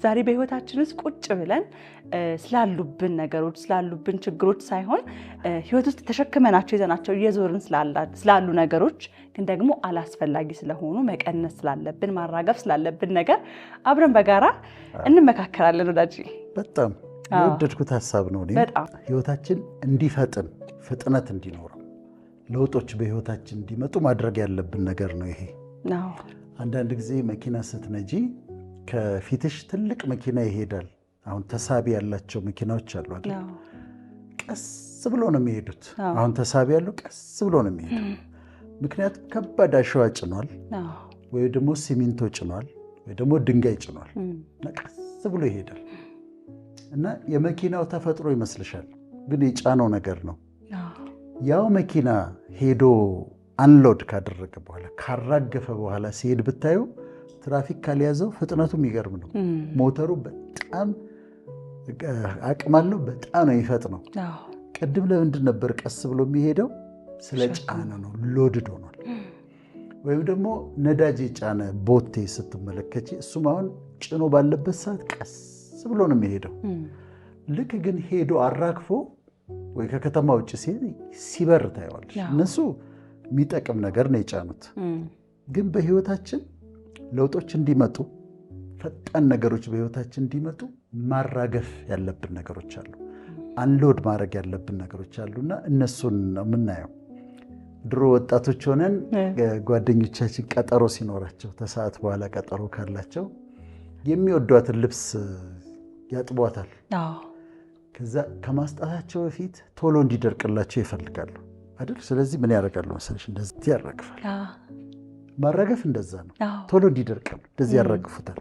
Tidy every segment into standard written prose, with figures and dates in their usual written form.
ዛሬ በህይወታችን ውስጥ ቁጭ ብለን ስላሉብን ነገሮች ስላሉብን ችግሮች ሳይሆን ህይወት ውስጥ ተሸክመናቸው ይዘናቸው እየዞርን ስላሉ ነገሮች ግን ደግሞ አላስፈላጊ ስለሆኑ መቀነስ ስላለብን ማራገፍ ስላለብን ነገር አብረን በጋራ እንመካከራለን ወዳጅ በጣም የወደድኩት ሐሳብ ነው ህይወታችን እንዲፈጥን ፍጥነት እንዲኖረው ለውጦች በህይወታችን እንዲመጡ ማድረግ ያለብን ነገር ነው ይሄ አንዳንድ ጊዜ መኪና ስትነጂ ከፊትሽ ትልቅ መኪና ይሄዳል አሁን ተሳቢ ያላቸው መኪናዎች አሉ አይደል ቀስ ብሎ ነው የሚሄዱት አሁን ተሳቢ ያለው ቀስ ብሎ ነው የሚሄደው ምክንያቱም ከባድ አሸዋ ጭኗል ወይ ደግሞ ሲሚንቶ ጭኗል ወይ ደግሞ ድንጋይ ጭኗል ቀስ ብሎ ይሄዳል እና የመኪናው ተፈጥሮ ይመስልሻል ግን የጫነው ነገር ነው ያው መኪና ሄዶ አንሎድ ካደረገ በኋላ ካራገፈ በኋላ ሲሄድ ብታዩ ትራፊክ ካልያዘው ፍጥነቱ የሚገርም ነው ሞተሩ በጣም አቅም አለው በጣም ነው የሚፈጥነው ቀድም ለምንድን ነበር ቀስ ብሎ የሚሄደው ስለጫነ ነው ሎድድ ሆኗል ወይም ደግሞ ነዳጅ የጫነ ቦቴ ስትመለከቺ እሱም አሁን ጭኖ ባለበት ሰዓት ቀስ ብሎ ነው የሚሄደው ልክ ግን ሄዶ አራግፎ ወይ ከከተማ ውጭ ሲበር ታይዋለሽ እነሱ የሚጠቅም ነገር ነው የጫኑት ግን በህይወታችን ለውጦች እንዲመጡ ፈጣን ነገሮች በህይወታችን እንዲመጡ ማራገፍ ያለብን ነገሮች አሉ አንሎድ ማድረግ ያለብን ነገሮች አሉና እነሱን ነው የምናየው ድሮ ወጣቶች ሆነን ጓደኞቻችን ቀጠሮ ሲኖራቸው ተሰዓት በኋላ ቀጠሮ ካላቸው የሚወዷትን ልብስ ያጥቧታል ከዛ ከማስጣታቸው በፊት ቶሎ እንዲደርቅላቸው ይፈልጋሉ አይደል ስለዚህ ምን ያደርጋሉ መሰለሽ እንደዚህ ያራግፋል ማራገፍ እንደዛ ነው ቶሎ እንዲደርቅ እንደዚህ ያራግፉታል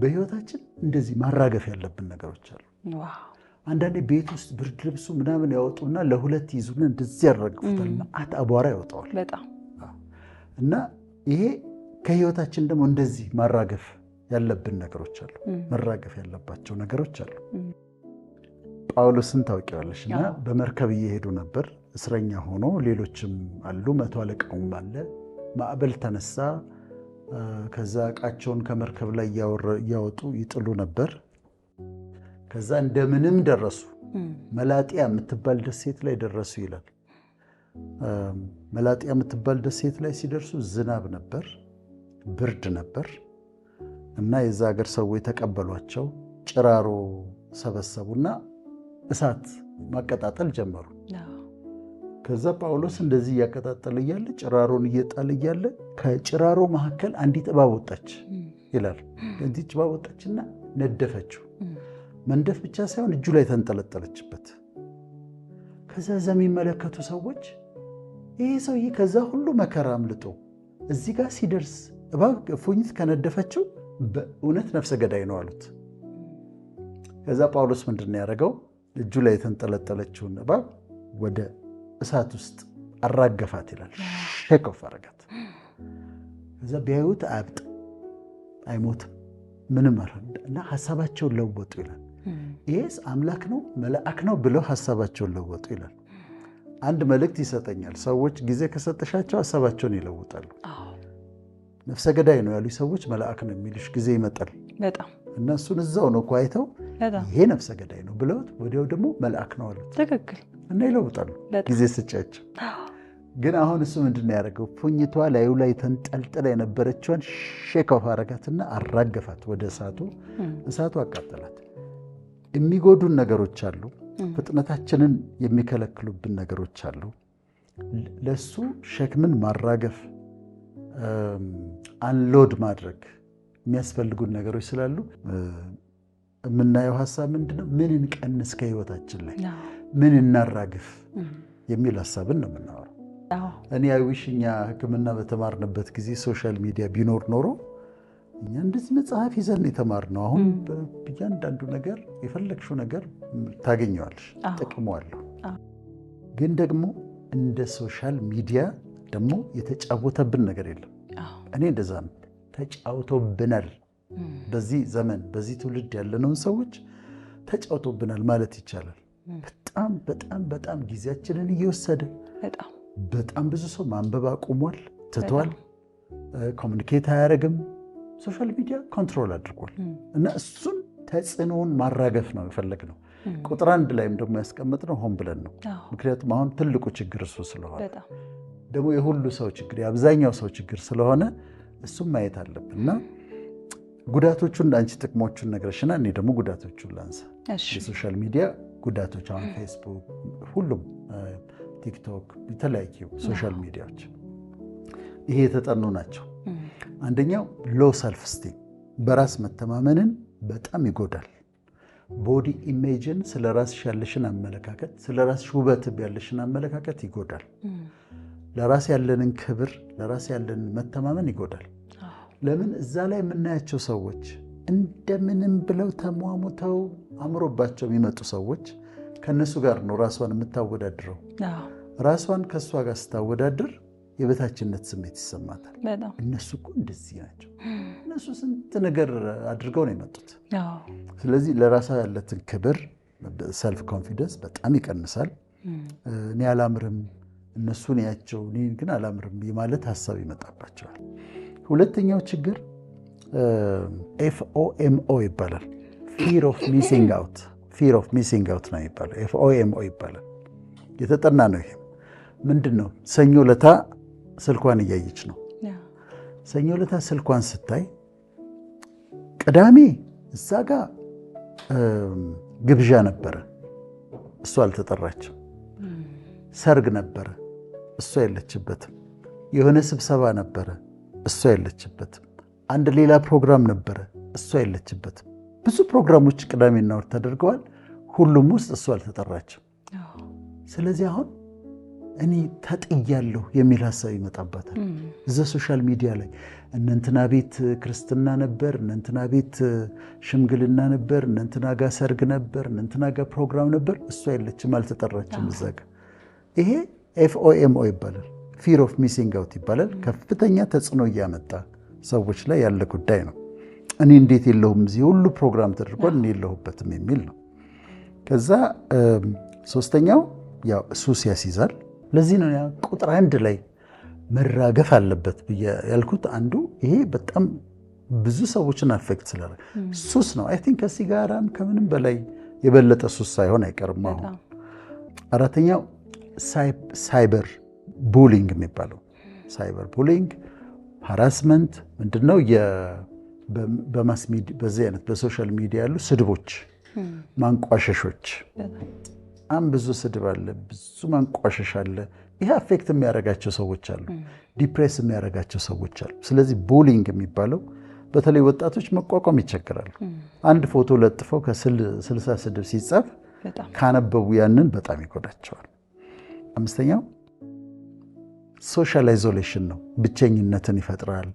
በህይወታችን እንደዚህ ማራገፍ ያለብን ነገሮች አሉ አንዳንዴ ቤት ውስጥ ብርድ ልብሱ ምናምን ያወጡና ለሁለት ይዙና እንደዚህ ያራግፉታል ማአት አቧራ ያወጣዋል በጣም እና ይሄ ከህይወታችን ደግሞ እንደዚህ ማራገፍ ያለብን ነገሮች አሉ መራገፍ ያለባቸው ነገሮች አሉ ጳውሎስን ታውቂዋለሽና በመርከብ እየሄዱ ነበር እስረኛ ሆኖ ሌሎችም አሉ መቶ አለቃውም አለ ማዕበል ተነሳ ከዛ ዕቃቸውን ከመርከብ ላይ ያወጡ ይጥሉ ነበር ከዛ እንደምንም ደረሱ መላጢያ የምትባል ደሴት ላይ ደረሱ ይላል መላጢያ የምትባል ደሴት ላይ ሲደርሱ ዝናብ ነበር ብርድ ነበር እና የዛ ሀገር ሰዎች ተቀበሏቸው ጭራሮ ሰበሰቡና እሳት ማቀጣጠል ጀመሩ ከዛ ጳውሎስ እንደዚህ ያቀጣጠለ ይያለ ጭራሮን እየጣለ ይያለ ከጭራሮ መሐከል አንዲት እባብ ወጣች ይላል እንዲህ እባብ ወጣችና ነደፈችው መንደፍ ብቻ ሳይሆን እጁ ላይ ተንጠለጠለችበት ከዛ የሚመለከቱ ሰዎች ይሄ ሰውዬ ከዛ ሁሉ መከራ አምልጦ እዚህ ጋር ሲደርስ እባብ ፉኝት ከነደፈችው በእውነት ነፍሰ ገዳይ ነው አሉት ከዛ ጳውሎስ ምንድነው ያደረገው እጁ ላይ ተንጠለጠለችውን እባብ ወደ እሳት ውስጥ አራገፋት ይላል ሸከፍ አረጋት ከዛ ቢያዩት አብጥ አይሞትም ምንም አረና ሐሳባቸውን ለወጡ ይላል ይሄስ አምላክ ነው መልአክ ነው ብለው ሐሳባቸውን ለወጡ ይላል አንድ መልእክት ይሰጠኛል ሰዎች ጊዜ ከሰጠሻቸው ሐሳባቸውን ይለውጣሉ ነፍሰ ገዳይ ነው ያሉ ሰዎች መልአክ ነው የሚልሽ ጊዜ ይመጣል በጣም እነሱን እዛው ነው ቋይተው ይሄ ነፍሰ ገዳይ ነው ብለው ወዲያው ደግሞ መልአክ ነው አሉት ትክክል እና ይለውጣሉ ጊዜ ስጫቸው ግን አሁን እሱ ምንድነው ያደረገው ፉኝቷ ላዩ ላይ ተንጠልጥላ የነበረችውን ሼካፍ አረጋትና አራገፋት ወደ እሳቱ አቃጠላት የሚጎዱን ነገሮች አሉ ፍጥነታችንን የሚከለክሉብን ነገሮች አሉ ለሱ ሸክምን ማራገፍ አንሎድ ማድረግ የሚያስፈልጉን ነገሮች ስላሉ የምናየው ሐሳብ ምንድነው ምን እንቀንስ ከህይወታችን ላይ ምን እናራግፍ የሚል ሐሳብን ነው የምናወራው እኔ አይዊሽኛ ህክምና በተማርንበት ጊዜ ሶሻል ሚዲያ ቢኖር ኖሮ እኛ እንደዚህ መጽሐፍ ይዘን የተማርነው አሁን በእያንዳንዱ ነገር የፈለግሽው ነገር ታገኘዋለሽ ጥቅሟለሁ ግን ደግሞ እንደ ሶሻል ሚዲያ ደግሞ የተጫወተብን ነገር የለም እኔ እንደዛ ነው ተጫውቶብናል በዚህ ዘመን በዚህ ትውልድ ያለነው ሰዎች ተጫውቶብናል ማለት ይቻላል በጣም በጣም በጣም ጊዜያችንን እየወሰደ በጣም ብዙ ሰው ማንበብ አቁሟል ትቷል ኮሙኒኬት አያረግም ሶሻል ሚዲያ ኮንትሮል አድርጓል እና እሱን ተጽዕኖውን ማራገፍ ነው የፈለግነው። ቁጥር 1 ላይም ደግሞ ያስቀመጥነው ሆን ብለን ነው። ምክንያቱም አሁን ትልቁ ችግር እሱ ስለሆነ ደግሞ የሁሉ ሰው ችግር የአብዛኛው ሰው ችግር ስለሆነ እሱም ማየት አለብን እና ጉዳቶቹን አንቺ ጥቅሞቹን ነግረሽና እኔ ደግሞ ጉዳቶቹን ላንሳ። የሶሻል ሚዲያ ጉዳቶች አሁን ፌስቡክ፣ ሁሉም ቲክቶክ፣ የተለያዩ ሶሻል ሚዲያዎች ይሄ የተጠኑ ናቸው። አንደኛው ሎ ሰልፍ ስቲም በራስ መተማመንን በጣም ይጎዳል። ቦዲ ኢሜጅን ስለ ራስሽ ያለሽን አመለካከት ስለ ራስሽ ውበት ያለሽን አመለካከት ይጎዳል። ለራስ ያለንን ክብር ለራስ ያለንን መተማመን ይጎዳል። ለምን እዛ ላይ የምናያቸው ሰዎች እንደምንም ብለው ተሟሙተው አምሮባቸው የሚመጡ ሰዎች ከነሱ ጋር ነው ራሷን የምታወዳድረው። ራሷን ከሷ ጋር ስታወዳድር የበታችነት ስሜት ይሰማታል። እነሱ እኮ እንደዚህ ናቸው፣ እነሱ ስንት ነገር አድርገው ነው የመጡት። ስለዚህ ለራሷ ያለትን ክብር ሰልፍ ኮንፊደንስ በጣም ይቀንሳል። እኔ አላምርም፣ እነሱን ያቸው እኔ ግን አላምርም የማለት ሀሳብ ይመጣባቸዋል። ሁለተኛው ችግር FOMO ይባላል። ፊር ኦፍ ሚሲንግ አውት ነው ይባላል። FOMO ይባላል። የተጠና ነው። ይሄ ምንድነው? ሰኞ ለታ ስልኳን እያየች ነው። ሰኞ ለታ ስልኳን ስታይ ቅዳሜ እዛ ጋር ግብዣ ነበረ፣ እሷ አልተጠራችም። ሰርግ ነበረ፣ እሷ የለችበትም። የሆነ ስብሰባ ነበረ፣ እሷ የለችበትም። አንድ ሌላ ፕሮግራም ነበረ፣ እሷ የለችበትም። ብዙ ፕሮግራሞች ቅዳሜና እሑድ ተደርገዋል። ሁሉም ውስጥ እሷ አልተጠራችም። ስለዚህ አሁን እኔ ተጥያለሁ የሚል ሀሳብ ይመጣባታል። እዛ ሶሻል ሚዲያ ላይ እነንትና ቤት ክርስትና ነበር፣ እነንትና ቤት ሽምግልና ነበር፣ እነንትና ጋር ሰርግ ነበር፣ እነንትና ጋር ፕሮግራም ነበር፣ እሷ የለችም፣ አልተጠራችም እዛ ጋር። ይሄ FOMO ይባላል። ፊር ኦፍ ሚሲንግ አውት ይባላል። ከፍተኛ ተጽዕኖ እያመጣ ሰዎች ላይ ያለ ጉዳይ ነው። እኔ እንዴት የለሁም እዚህ ሁሉ ፕሮግራም ተደርጓል እኔ የለሁበትም የሚል ነው። ከዛ ሶስተኛው ያው ሱስ ያስይዛል። ለዚህ ነው ቁጥር 1 ላይ መራገፍ አለበት ብዬ ያልኩት። አንዱ ይሄ በጣም ብዙ ሰዎችን አፌክት ስላለ ሱስ ነው። አይ ቲንክ ከሲጋራም ከምንም በላይ የበለጠ ሱስ ሳይሆን አይቀርም። አሁን አራተኛው ሳይበር ቡሊንግ የሚባለው ሳይበር ቡሊንግ ሃራስመንት ምንድነው? በማስ ሚዲያ በዚህ አይነት በሶሻል ሚዲያ ያሉ ስድቦች፣ ማንቋሸሾች፣ በጣም ብዙ ስድብ አለ፣ ብዙ ማንቋሸሽ አለ። ይሄ አፌክት የሚያደርጋቸው ሰዎች አሉ፣ ዲፕሬስ የሚያደርጋቸው ሰዎች አሉ። ስለዚህ ቡሊንግ የሚባለው በተለይ ወጣቶች መቋቋም ይቸግራሉ። አንድ ፎቶ ለጥፈው ከ60 ስድብ ሲጻፍ ካነበቡ ያንን በጣም ይጎዳቸዋል። አምስተኛው ሶሻል አይዞሌሽን ነው። ብቸኝነትን ይፈጥራል።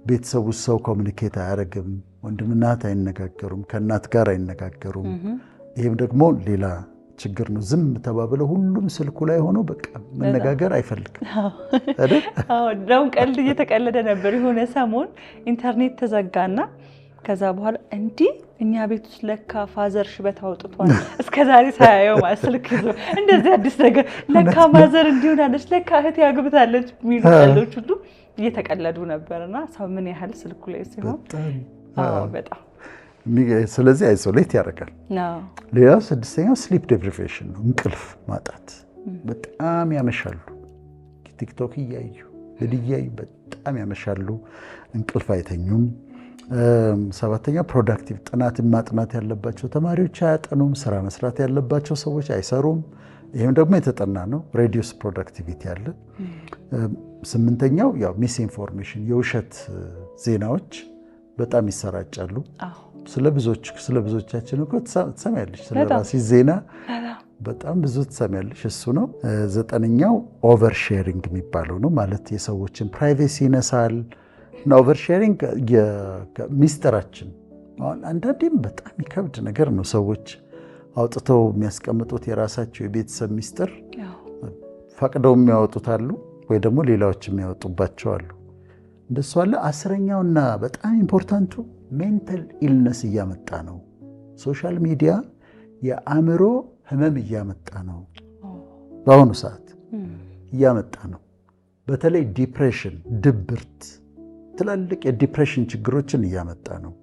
ቤተሰቡ ሰው ኮሚኒኬት አያደርግም፣ ወንድምና እህት አይነጋገሩም፣ ከእናት ጋር አይነጋገሩም። ይህም ደግሞ ሌላ ችግር ነው። ዝም ተባብለው ሁሉም ስልኩ ላይ ሆኖ በቃ መነጋገር አይፈልግም አይደል? እንደውም ቀልድ እየተቀለደ ነበር። የሆነ ሰሞን ኢንተርኔት ተዘጋና ከዛ በኋላ እንዲህ እኛ ቤት ውስጥ ለካ ፋዘር ሽበት አውጥቷል እስከዛሬ ሳያየው ስልክ ይዞ እንደዚህ አዲስ ነገር ለካ ማዘር እንዲሆናለች ለካ እህት ያግብታለች የሚሉ ቀልዶች ሁሉ እየተቀለዱ ነበርና ሰው ምን ያህል ስልኩ ላይ ሲሆን በጣም ስለዚህ አይሶሌት ያደርጋል። ሌላው ስድስተኛው ስሊፕ ዴፕሪቬሽን ነው። እንቅልፍ ማጣት። በጣም ያመሻሉ፣ ቲክቶክ እያዩ እያዩ በጣም ያመሻሉ፣ እንቅልፍ አይተኙም። ሰባተኛው ፕሮዳክቲቭ ጥናት ማጥናት ያለባቸው ተማሪዎች አያጠኑም፣ ስራ መስራት ያለባቸው ሰዎች አይሰሩም። ይህም ደግሞ የተጠና ነው። ሬዲዩስ ፕሮዳክቲቪቲ አለ። ስምንተኛው ያው ሚስ ኢንፎርሜሽን የውሸት ዜናዎች በጣም ይሰራጫሉ። ስለ ብዙዎቻችን እኮ ትሰማያለሽ፣ ስለ ራስሽ ዜና በጣም ብዙ ትሰማያለሽ። እሱ ነው። ዘጠነኛው ኦቨር ሼሪንግ የሚባለው ነው። ማለት የሰዎችን ፕራይቬሲ ይነሳል። እና ኦቨር ሼሪንግ ሚስጥራችን አሁን አንዳንዴም በጣም ይከብድ ነገር ነው። ሰዎች አውጥተው የሚያስቀምጡት የራሳቸው የቤተሰብ ሚስጥር ፈቅደው የሚያወጡት አሉ፣ ወይ ደግሞ ሌላዎች የሚያወጡባቸው አሉ። እንደሱ አለ። አስረኛውና በጣም ኢምፖርታንቱ ሜንታል ኢልነስ እያመጣ ነው። ሶሻል ሚዲያ የአእምሮ ህመም እያመጣ ነው። በአሁኑ ሰዓት እያመጣ ነው። በተለይ ዲፕሬሽን፣ ድብርት ትላልቅ የዲፕሬሽን ችግሮችን እያመጣ ነው።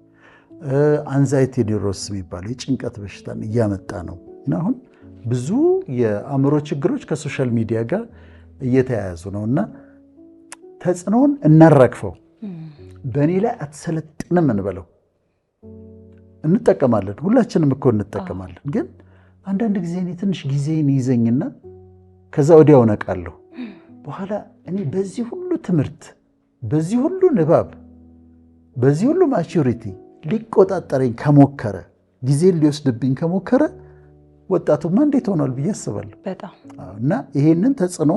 አንዛይቲ ኒውሮስ የሚባለው የጭንቀት በሽታን እያመጣ ነው። እና አሁን ብዙ የአእምሮ ችግሮች ከሶሻል ሚዲያ ጋር እየተያያዙ ነው። እና ተጽዕኖውን እናራግፈው። በእኔ ላይ አትሰለጥንም እንበለው። እንጠቀማለን፣ ሁላችንም እኮ እንጠቀማለን። ግን አንዳንድ ጊዜ እኔ ትንሽ ጊዜን ይዘኝና ከዛ ወዲያው ነቃለሁ። በኋላ እኔ በዚህ ሁሉ ትምህርት፣ በዚህ ሁሉ ንባብ፣ በዚህ ሁሉ ማቹሪቲ ሊቆጣጠረኝ ከሞከረ፣ ጊዜን ሊወስድብኝ ከሞከረ ወጣቱማ እንዴት ሆኗል ብዬ አስባለሁ። እና ይሄንን ተጽዕኖ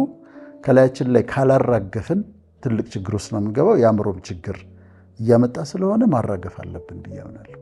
ከላያችን ላይ ካላራገፍን ትልቅ ችግር ውስጥ ነው የምንገባው። የአእምሮም ችግር እያመጣ ስለሆነ ማራገፍ አለብን ብዬ አምናለሁ።